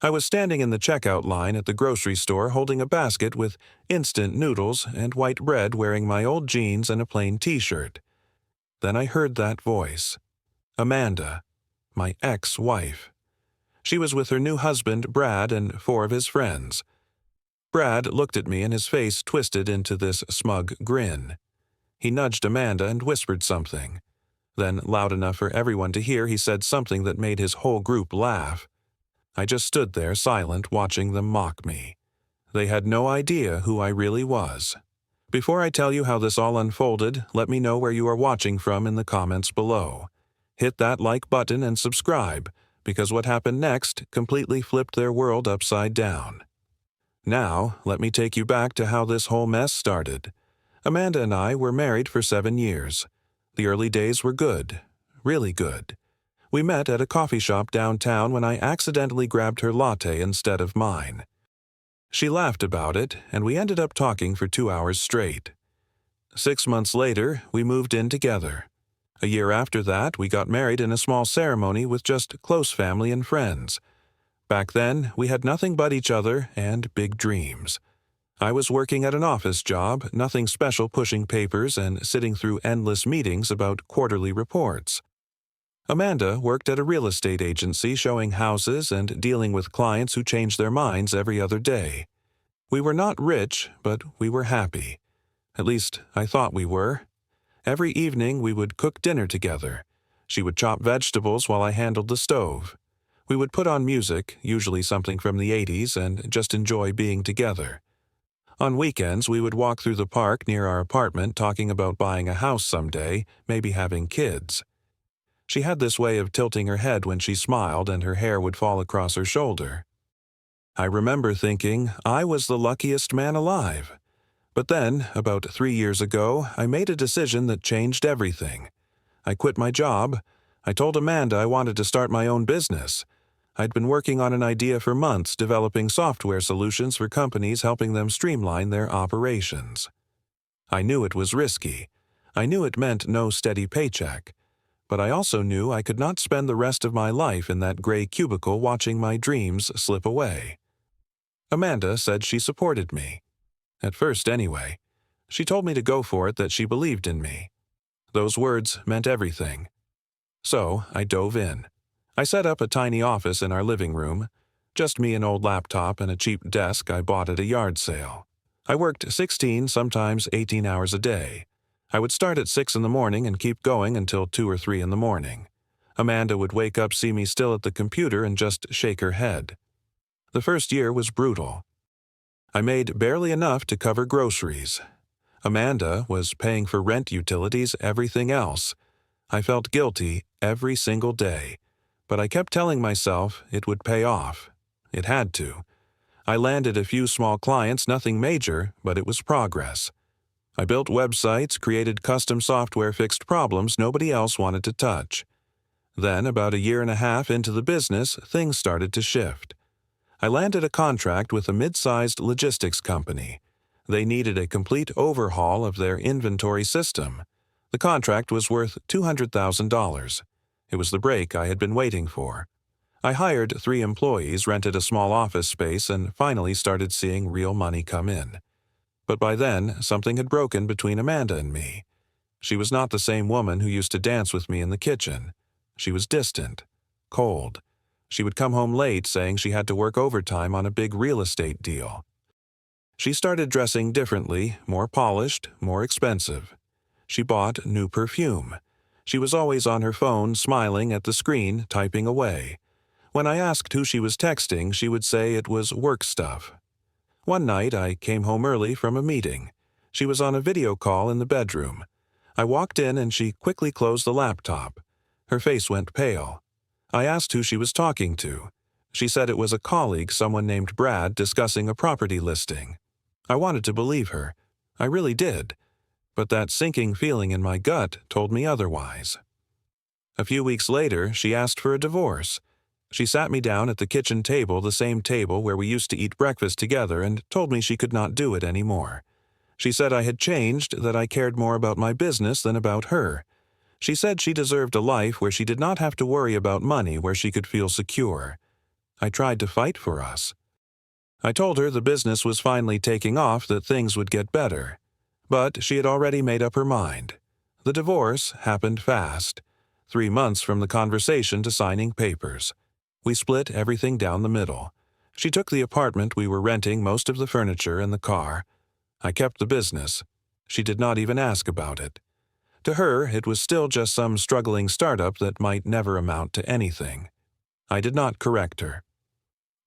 I was standing in the checkout line at the grocery store holding a basket with instant noodles and white bread, wearing my old jeans and a plain t-shirt. Then I heard that voice. Amanda, my ex-wife. She was with her new husband, Brad, and 4 of his friends. Brad looked at me and his face twisted into this smug grin. He nudged Amanda and whispered something. Then, loud enough for everyone to hear, he said something that made his whole group laugh. I just stood there silent, watching them mock me. They had no idea who I really was. Before I tell you how this all unfolded, let me know where you are watching from in the comments below. Hit that like button and subscribe, because what happened next completely flipped their world upside down. Now, let me take you back to how this whole mess started. Amanda and I were married for 7 years. The early days were good, really good. We met at a coffee shop downtown when I accidentally grabbed her latte instead of mine. She laughed about it, and we ended up talking for 2 hours straight. 6 months later, we moved in together. A year after that, we got married in a small ceremony with just close family and friends. Back then, we had nothing but each other and big dreams. I was working at an office job, nothing special, pushing papers and sitting through endless meetings about quarterly reports. Amanda worked at a real estate agency showing houses and dealing with clients who changed their minds every other day. We were not rich, but we were happy. At least, I thought we were. Every evening we would cook dinner together. She would chop vegetables while I handled the stove. We would put on music, usually something from the 80s, and just enjoy being together. On weekends, we would walk through the park near our apartment talking about buying a house someday, maybe having kids. She had this way of tilting her head when she smiled, and her hair would fall across her shoulder. I remember thinking I was the luckiest man alive. But then, about 3 years ago, I made a decision that changed everything. I quit my job. I told Amanda I wanted to start my own business. I'd been working on an idea for months, developing software solutions for companies, helping them streamline their operations. I knew it was risky. I knew it meant no steady paycheck. But I also knew I could not spend the rest of my life in that gray cubicle watching my dreams slip away. Amanda said she supported me. At first, anyway. She told me to go for it, that she believed in me. Those words meant everything. So I dove in. I set up a tiny office in our living room, just me, an old laptop, and a cheap desk I bought at a yard sale. I worked 16, sometimes 18 hours a day. I would start at 6 in the morning and keep going until 2 or 3 in the morning. Amanda would wake up, see me still at the computer, and just shake her head. The first year was brutal. I made barely enough to cover groceries. Amanda was paying for rent, utilities, everything else. I felt guilty every single day, but I kept telling myself it would pay off. It had to. I landed a few small clients, nothing major, but it was progress. I built websites, created custom software, fixed problems nobody else wanted to touch. Then, about 1.5 years into the business, things started to shift. I landed a contract with a mid-sized logistics company. They needed a complete overhaul of their inventory system. The contract was worth $200,000. It was the break I had been waiting for. I hired 3 employees, rented a small office space, and finally started seeing real money come in. But by then, something had broken between Amanda and me. She was not the same woman who used to dance with me in the kitchen. She was distant, cold. She would come home late, saying she had to work overtime on a big real estate deal. She started dressing differently, more polished, more expensive. She bought new perfume. She was always on her phone, smiling at the screen, typing away. When I asked who she was texting, she would say it was work stuff. One night, I came home early from a meeting. She was on a video call in the bedroom. I walked in and she quickly closed the laptop. Her face went pale. I asked who she was talking to. She said it was a colleague, someone named Brad, discussing a property listing. I wanted to believe her. I really did. But that sinking feeling in my gut told me otherwise. A few weeks later, she asked for a divorce. She sat me down at the kitchen table, the same table where we used to eat breakfast together, and told me she could not do it anymore. She said I had changed, that I cared more about my business than about her. She said she deserved a life where she did not have to worry about money, where she could feel secure. I tried to fight for us. I told her the business was finally taking off, that things would get better. But she had already made up her mind. The divorce happened fast. 3 months from the conversation to signing papers. We split everything down the middle. She took the apartment we were renting, most of the furniture, and the car. I kept the business. She did not even ask about it. To her, it was still just some struggling startup that might never amount to anything. I did not correct her.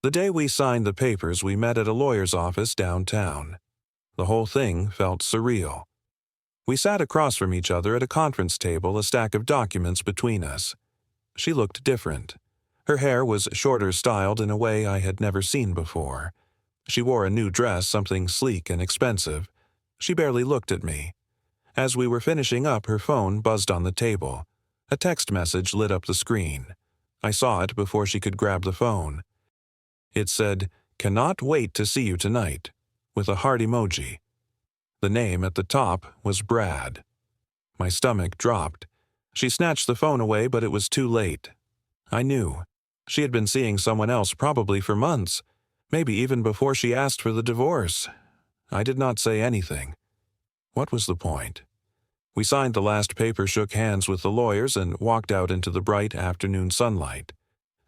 The day we signed the papers, we met at a lawyer's office downtown. The whole thing felt surreal. We sat across from each other at a conference table, a stack of documents between us. She looked different. Her hair was shorter styled in a way I had never seen before. She wore a new dress, something sleek and expensive. She barely looked at me. As we were finishing up, her phone buzzed on the table. A text message lit up the screen. I saw it before she could grab the phone. It said, "Cannot wait to see you tonight," with a heart emoji. The name at the top was Brad. My stomach dropped. She snatched the phone away, but it was too late. I knew. She had been seeing someone else probably for months, maybe even before she asked for the divorce. I did not say anything. What was the point? We signed the last paper, shook hands with the lawyers, and walked out into the bright afternoon sunlight.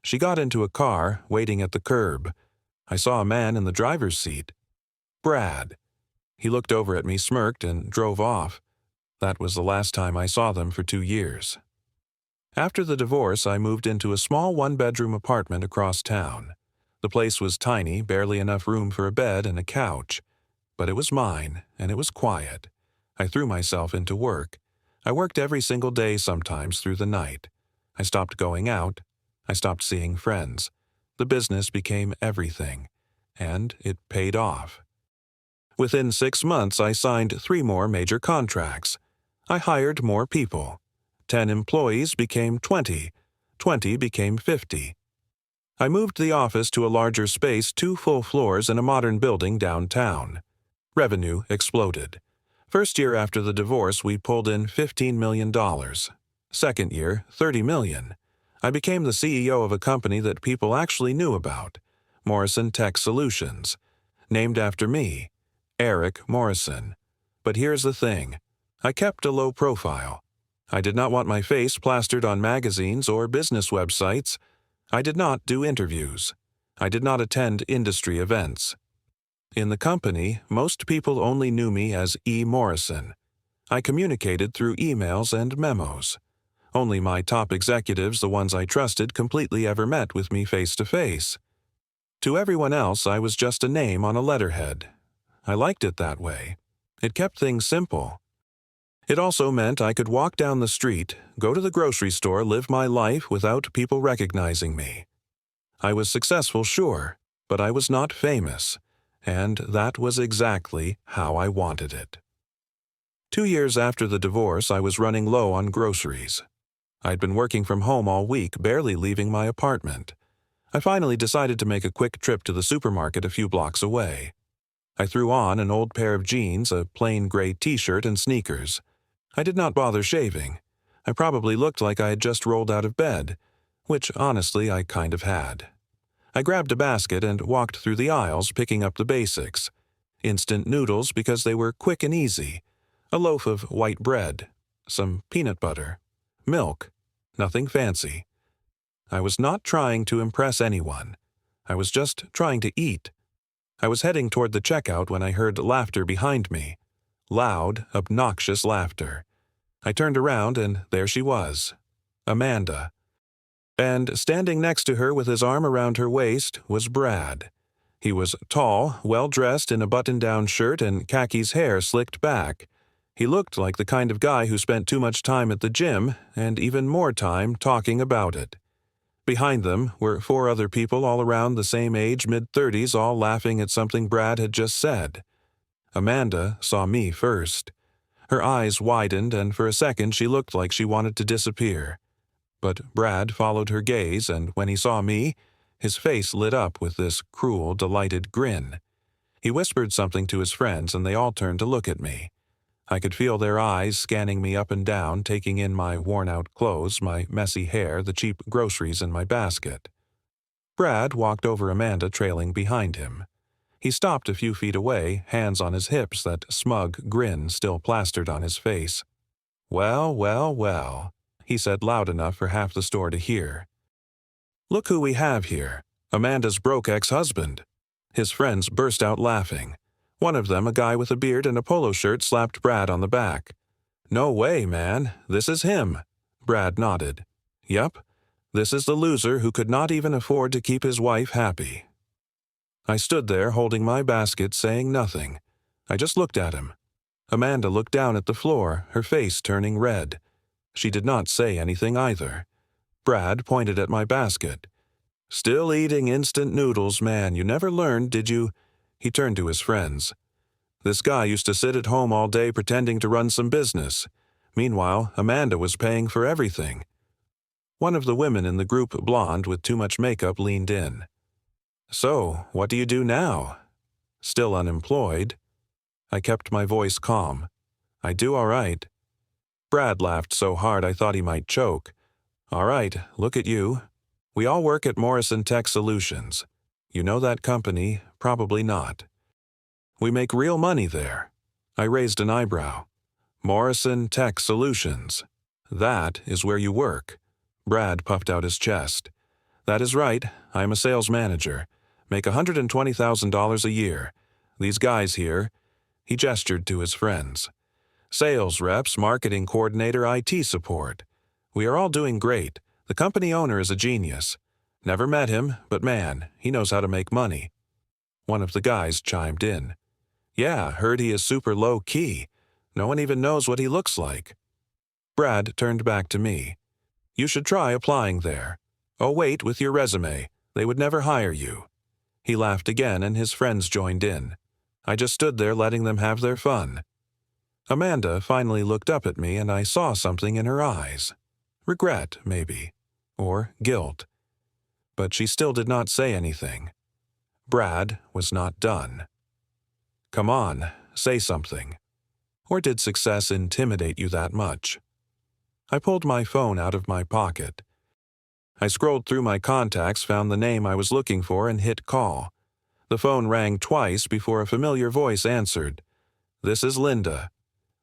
She got into a car, waiting at the curb. I saw a man in the driver's seat. Brad. He looked over at me, smirked, and drove off. That was the last time I saw them for 2 years. After the divorce, I moved into a small one-bedroom apartment across town. The place was tiny, barely enough room for a bed and a couch. But it was mine, and it was quiet. I threw myself into work. I worked every single day, sometimes through the night. I stopped going out. I stopped seeing friends. The business became everything, and it paid off. Within 6 months, I signed 3 more major contracts. I hired more people. 10 employees became 20. 20 became 50. I moved the office to a larger space, 2 full floors in a modern building downtown. Revenue exploded. First year after the divorce, we pulled in $15 million. Second year, $30 million. I became the CEO of a company that people actually knew about, Morrison Tech Solutions, named after me, Eric Morrison. But here's the thing. I kept a low profile. I did not want my face plastered on magazines or business websites. I did not do interviews. I did not attend industry events. In the company, most people only knew me as E. Morrison. I communicated through emails and memos. Only my top executives, the ones I trusted, completely ever met with me face to face. To everyone else, I was just a name on a letterhead. I liked it that way. It kept things simple. It also meant I could walk down the street, go to the grocery store, live my life without people recognizing me. I was successful, sure, but I was not famous, and that was exactly how I wanted it. 2 years after the divorce, I was running low on groceries. I'd been working from home all week, barely leaving my apartment. I finally decided to make a quick trip to the supermarket a few blocks away. I threw on an old pair of jeans, a plain gray t-shirt, and sneakers. I did not bother shaving. I probably looked like I had just rolled out of bed, which honestly I kind of had. I grabbed a basket and walked through the aisles, picking up the basics. Instant noodles because they were quick and easy, a loaf of white bread, some peanut butter, milk, nothing fancy. I was not trying to impress anyone. I was just trying to eat. I was heading toward the checkout when I heard laughter behind me. Loud, obnoxious laughter. I turned around and there she was, Amanda. And standing next to her with his arm around her waist was Brad. He was tall, well-dressed in a button-down shirt and Khakis hair slicked back. He looked like the kind of guy who spent too much time at the gym and even more time talking about it. Behind them were 4 other people all around the same age, mid-30s, all laughing at something Brad had just said. Amanda saw me first. Her eyes widened, and for a second she looked like she wanted to disappear. But Brad followed her gaze, and when he saw me, his face lit up with this cruel, delighted grin. He whispered something to his friends, and they all turned to look at me. I could feel their eyes scanning me up and down, taking in my worn-out clothes, my messy hair, the cheap groceries in my basket. Brad walked over Amanda trailing behind him. He stopped a few feet away, hands on his hips, that smug grin still plastered on his face. "Well, well, well," he said loud enough for half the store to hear. "Look who we have here. Amanda's broke ex-husband." His friends burst out laughing. One of them, a guy with a beard and a polo shirt, slapped Brad on the back. "No way, man. This is him." Brad nodded. "Yup. This is the loser who could not even afford to keep his wife happy." I stood there holding my basket, saying nothing. I just looked at him. Amanda looked down at the floor, her face turning red. She did not say anything either. Brad pointed at my basket. "Still eating instant noodles, man. You never learned, did you?" He turned to his friends. "This guy used to sit at home all day pretending to run some business. Meanwhile, Amanda was paying for everything." One of the women in the group, blonde with too much makeup, leaned in. "So, what do you do now?" "Still unemployed." I kept my voice calm. "I do all right." Brad laughed so hard I thought he might choke. "All right, look at you. We all work at Morrison Tech Solutions. You know that company? Probably not. We make real money there." I raised an eyebrow. "Morrison Tech Solutions. That is where you work." Brad puffed out his chest. "That is right. I am a sales manager. Make $120,000 a year. These guys here," he gestured to his friends. "Sales reps, marketing coordinator, IT support. We are all doing great. The company owner is a genius. Never met him, but man, he knows how to make money." One of the guys chimed in. "Yeah, heard he is super low-key. No one even knows what he looks like." Brad turned back to me. "You should try applying there. Oh wait, with your resume. They would never hire you." He laughed again and his friends joined in. I just stood there letting them have their fun. Amanda finally looked up at me and I saw something in her eyes. Regret, maybe. Or guilt. But she still did not say anything. Brad was not done. "Come on, say something." Or did success intimidate you that much? I pulled my phone out of my pocket. I scrolled through my contacts, found the name I was looking for, and hit call. The phone rang twice before a familiar voice answered. "This is Linda."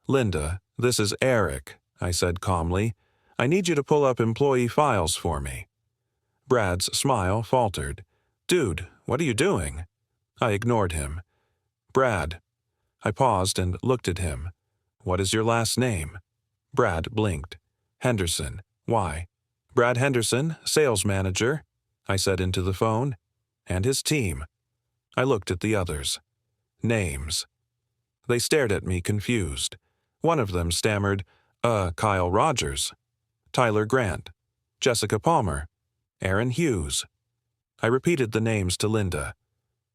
"Linda, this is Eric," I said calmly. "I need you to pull up employee files for me." Brad's smile faltered. "Dude, what are you doing?" I ignored him. "Brad." I paused and looked at him. "What is your last name?" Brad blinked. "Henderson. Why?" "Brad Henderson, sales manager," I said into the phone. "And his team." I looked at the others. Names. They stared at me confused. One of them stammered, Kyle Rogers, Tyler Grant, Jessica Palmer, Aaron Hughes." I repeated the names to Linda.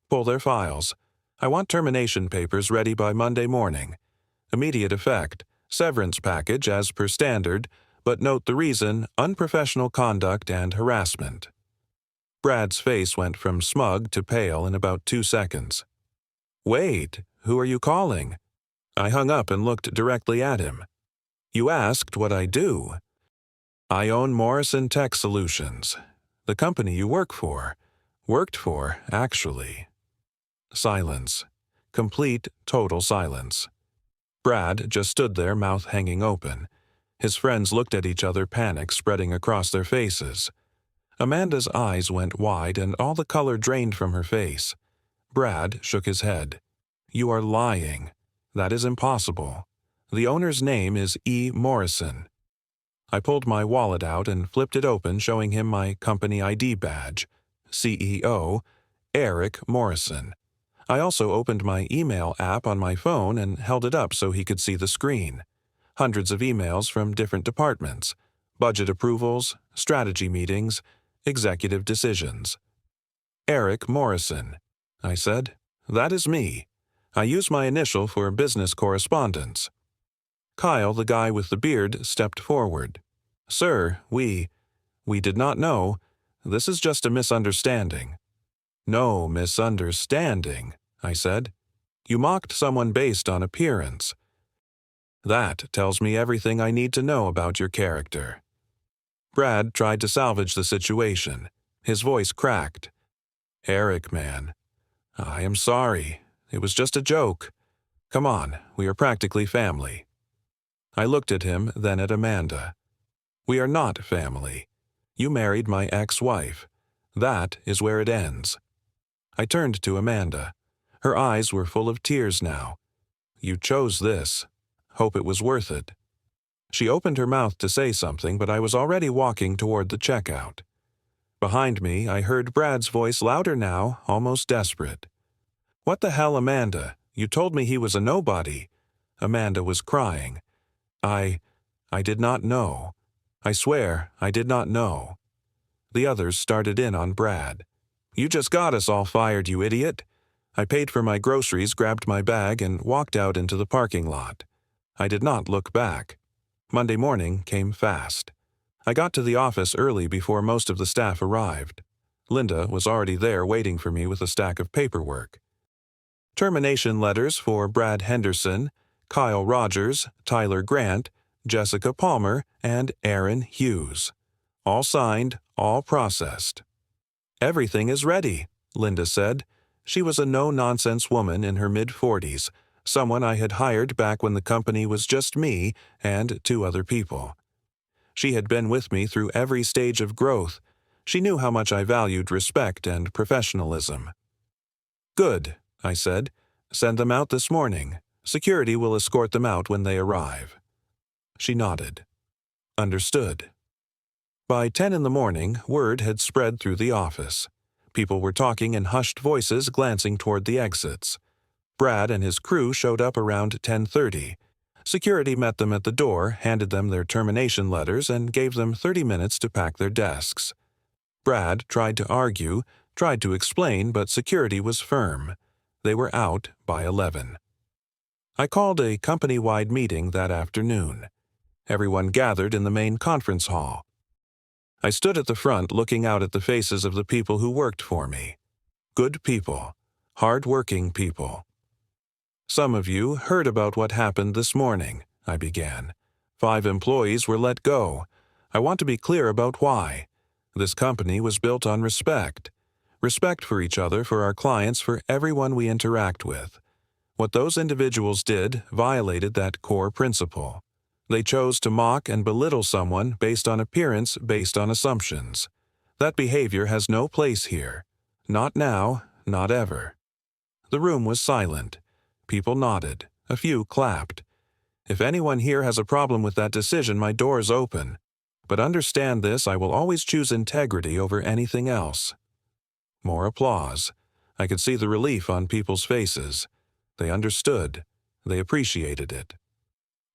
"Pull their files. I want termination papers ready by Monday morning. Immediate effect. Severance package as per standard, but note the reason: unprofessional conduct and harassment." Brad's face went from smug to pale in about 2 seconds. "Wait, who are you calling?" I hung up and looked directly at him. "You asked what I do." "I own Morrison Tech Solutions. The company you work for. Worked for, actually." Silence. Complete, total silence. Brad just stood there, mouth hanging open. His friends looked at each other, panic spreading across their faces. Amanda's eyes went wide and all the color drained from her face. Brad shook his head. "You are lying. That is impossible. The owner's name is E. Morrison." I pulled my wallet out and flipped it open, showing him my company ID badge. CEO, Eric Morrison. I also opened my email app on my phone and held it up so he could see the screen. Hundreds of emails from different departments. Budget approvals, strategy meetings, executive decisions. "Eric Morrison," I said. "That is me. I use my initial for business correspondence." Kyle, the guy with the beard, stepped forward. "Sir, we did not know. This is just a misunderstanding." "No misunderstanding," I said. "You mocked someone based on appearance. That tells me everything I need to know about your character." Brad tried to salvage the situation. His voice cracked. "Eric, man, I am sorry. It was just a joke. Come on, we are practically family." I looked at him, then at Amanda. "We are not family. You married my ex-wife. That is where it ends." I turned to Amanda. Her eyes were full of tears now. "You chose this. Hope it was worth it." She opened her mouth to say something, but I was already walking toward the checkout. Behind me, I heard Brad's voice louder now, almost desperate. "What the hell, Amanda? You told me he was a nobody." Amanda was crying. I did not know. I swear, I did not know." The others started in on Brad. "You just got us all fired, you idiot." I paid for my groceries, grabbed my bag, and walked out into the parking lot. I did not look back. Monday morning came fast. I got to the office early before most of the staff arrived. Linda was already there waiting for me with a stack of paperwork. Termination letters for Brad Henderson, Kyle Rogers, Tyler Grant, Jessica Palmer, and Aaron Hughes. All signed, all processed. "Everything is ready," Linda said. She was a no-nonsense woman in her mid-40s, someone I had hired back when the company was just me and 2 other people. She had been with me through every stage of growth. She knew how much I valued respect and professionalism. "Good," I said. "Send them out this morning. Security will escort them out when they arrive." She nodded. "Understood." By 10 in the morning, word had spread through the office. People were talking in hushed voices, glancing toward the exits. Brad and his crew showed up around 10:30. Security met them at the door, handed them their termination letters, and gave them 30 minutes to pack their desks. Brad tried to argue, tried to explain, but security was firm. They were out by 11. I called a company-wide meeting that afternoon. Everyone gathered in the main conference hall. I stood at the front looking out at the faces of the people who worked for me. Good people, hard-working people. "Some of you heard about what happened this morning," I began. 5 employees were let go. I want to be clear about why. This company was built on respect. Respect for each other, for our clients, for everyone we interact with. What those individuals did violated that core principle. They chose to mock and belittle someone based on appearance, based on assumptions. That behavior has no place here. Not now, not ever. The room was silent. People nodded. A few clapped. If anyone here has a problem with that decision, my door's open. But understand this, I will always choose integrity over anything else. More applause. I could see the relief on people's faces. They understood. They appreciated it.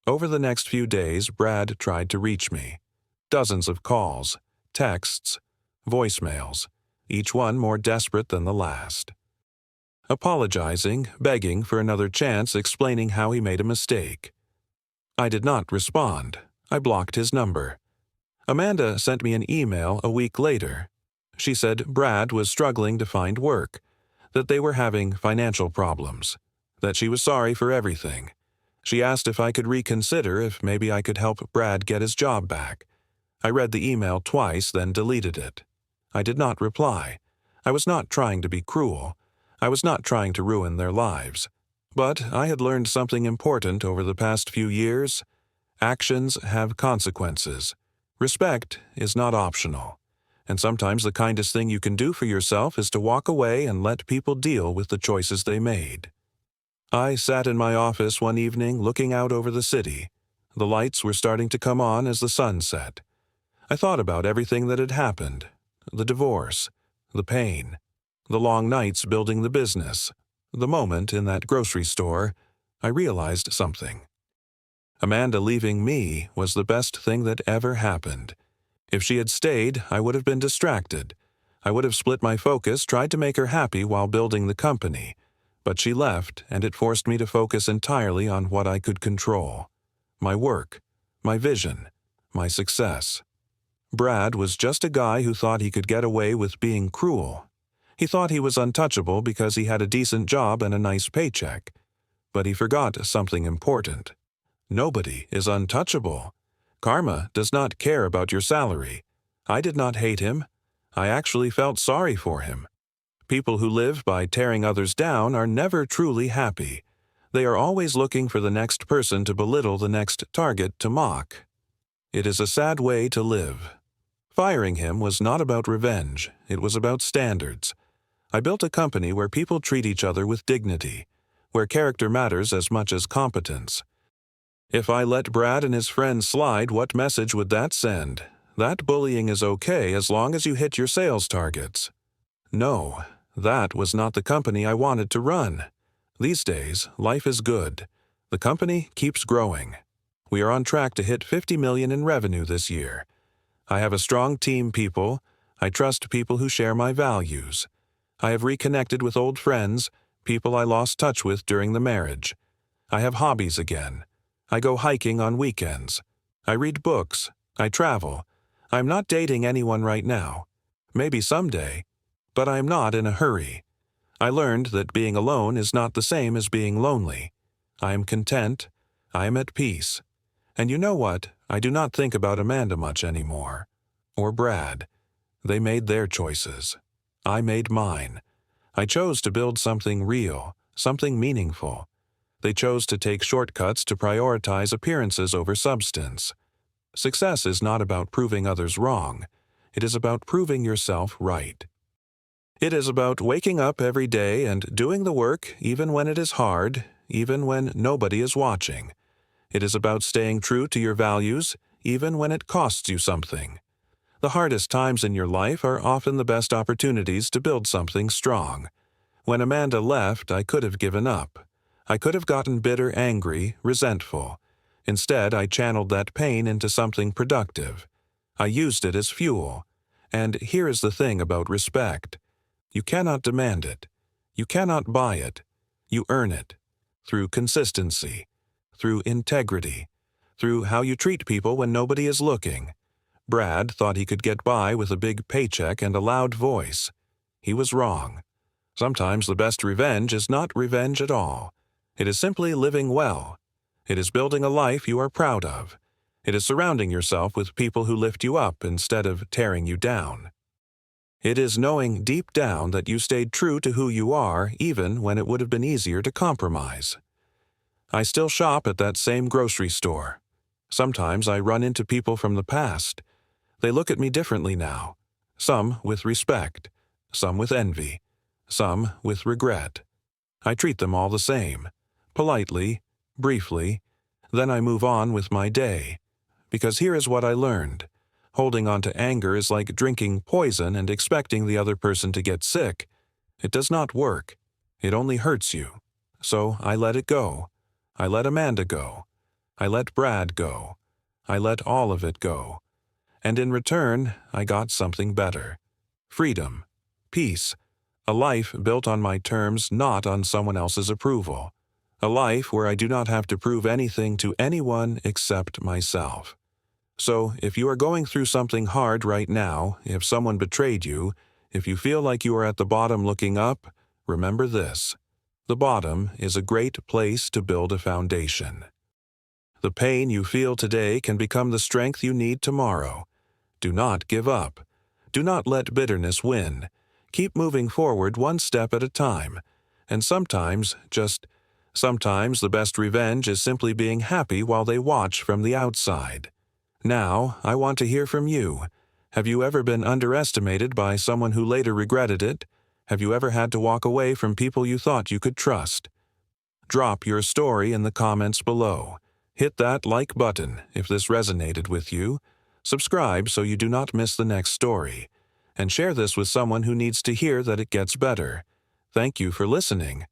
Over the next few days, Brad tried to reach me. Dozens of calls, texts, voicemails, each one more desperate than the last. Apologizing, begging for another chance, explaining how he made a mistake. I did not respond. I blocked his number. Amanda sent me an email a week later. She said Brad was struggling to find work, that they were having financial problems, that she was sorry for everything. She asked if I could reconsider, if maybe I could help Brad get his job back. I read the email twice, then deleted it. I did not reply. I was not trying to be cruel. I was not trying to ruin their lives. But I had learned something important over the past few years. Actions have consequences. Respect is not optional. And sometimes the kindest thing you can do for yourself is to walk away and let people deal with the choices they made. I sat in my office one evening looking out over the city. The lights were starting to come on as the sun set. I thought about everything that had happened. The divorce, the pain, the long nights building the business, the moment in that grocery store. I realized something. Amanda leaving me was the best thing that ever happened. If she had stayed, I would have been distracted. I would have split my focus, tried to make her happy while building the company. But she left, and it forced me to focus entirely on what I could control. My work, my vision, my success. Brad was just a guy who thought he could get away with being cruel. He thought he was untouchable because he had a decent job and a nice paycheck. But he forgot something important. Nobody is untouchable. Karma does not care about your salary. I did not hate him. I actually felt sorry for him. People who live by tearing others down are never truly happy. They are always looking for the next person to belittle, the next target to mock. It is a sad way to live. Firing him was not about revenge. It was about standards. I built a company where people treat each other with dignity, where character matters as much as competence. If I let Brad and his friends slide, what message would that send? That bullying is okay as long as you hit your sales targets. No, that was not the company I wanted to run. These days, life is good. The company keeps growing. We are on track to hit $50 million in revenue this year. I have a strong team, people. I trust people who share my values. I have reconnected with old friends, people I lost touch with during the marriage. I have hobbies again. I go hiking on weekends. I read books. I travel. I'm not dating anyone right now. Maybe someday. But I am not in a hurry. I learned that being alone is not the same as being lonely. I am content. I am at peace. And you know what? I do not think about Amanda much anymore. Or Brad. They made their choices. I made mine. I chose to build something real, something meaningful. They chose to take shortcuts to prioritize appearances over substance. Success is not about proving others wrong. It is about proving yourself right. It is about waking up every day and doing the work even when it is hard, even when nobody is watching. It is about staying true to your values even when it costs you something. The hardest times in your life are often the best opportunities to build something strong. When Amanda left, I could have given up. I could have gotten bitter, angry, resentful. Instead, I channeled that pain into something productive. I used it as fuel. And here is the thing about respect. You cannot demand it. You cannot buy it. You earn it. Through consistency. Through integrity. Through how you treat people when nobody is looking. Brad thought he could get by with a big paycheck and a loud voice. He was wrong. Sometimes the best revenge is not revenge at all. It is simply living well. It is building a life you are proud of. It is surrounding yourself with people who lift you up instead of tearing you down. It is knowing deep down that you stayed true to who you are even when it would have been easier to compromise. I still shop at that same grocery store. Sometimes I run into people from the past. They look at me differently now. Some with respect, some with envy, some with regret. I treat them all the same, politely, briefly, then I move on with my day. Because here is what I learned. Holding on to anger is like drinking poison and expecting the other person to get sick. It does not work. It only hurts you. So I let it go. I let Amanda go. I let Brad go. I let all of it go. And in return, I got something better. Freedom. Peace. A life built on my terms, not on someone else's approval. A life where I do not have to prove anything to anyone except myself. So, if you are going through something hard right now, if someone betrayed you, if you feel like you are at the bottom looking up, remember this. The bottom is a great place to build a foundation. The pain you feel today can become the strength you need tomorrow. Do not give up. Do not let bitterness win. Keep moving forward one step at a time. And sometimes the best revenge is simply being happy while they watch from the outside. Now, I want to hear from you. Have you ever been underestimated by someone who later regretted it? Have you ever had to walk away from people you thought you could trust? Drop your story in the comments below. Hit that like button if this resonated with you. Subscribe so you do not miss the next story. And share this with someone who needs to hear that it gets better. Thank you for listening.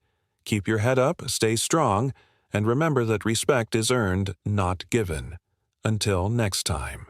Keep your head up, stay strong, and remember that respect is earned, not given. Until next time.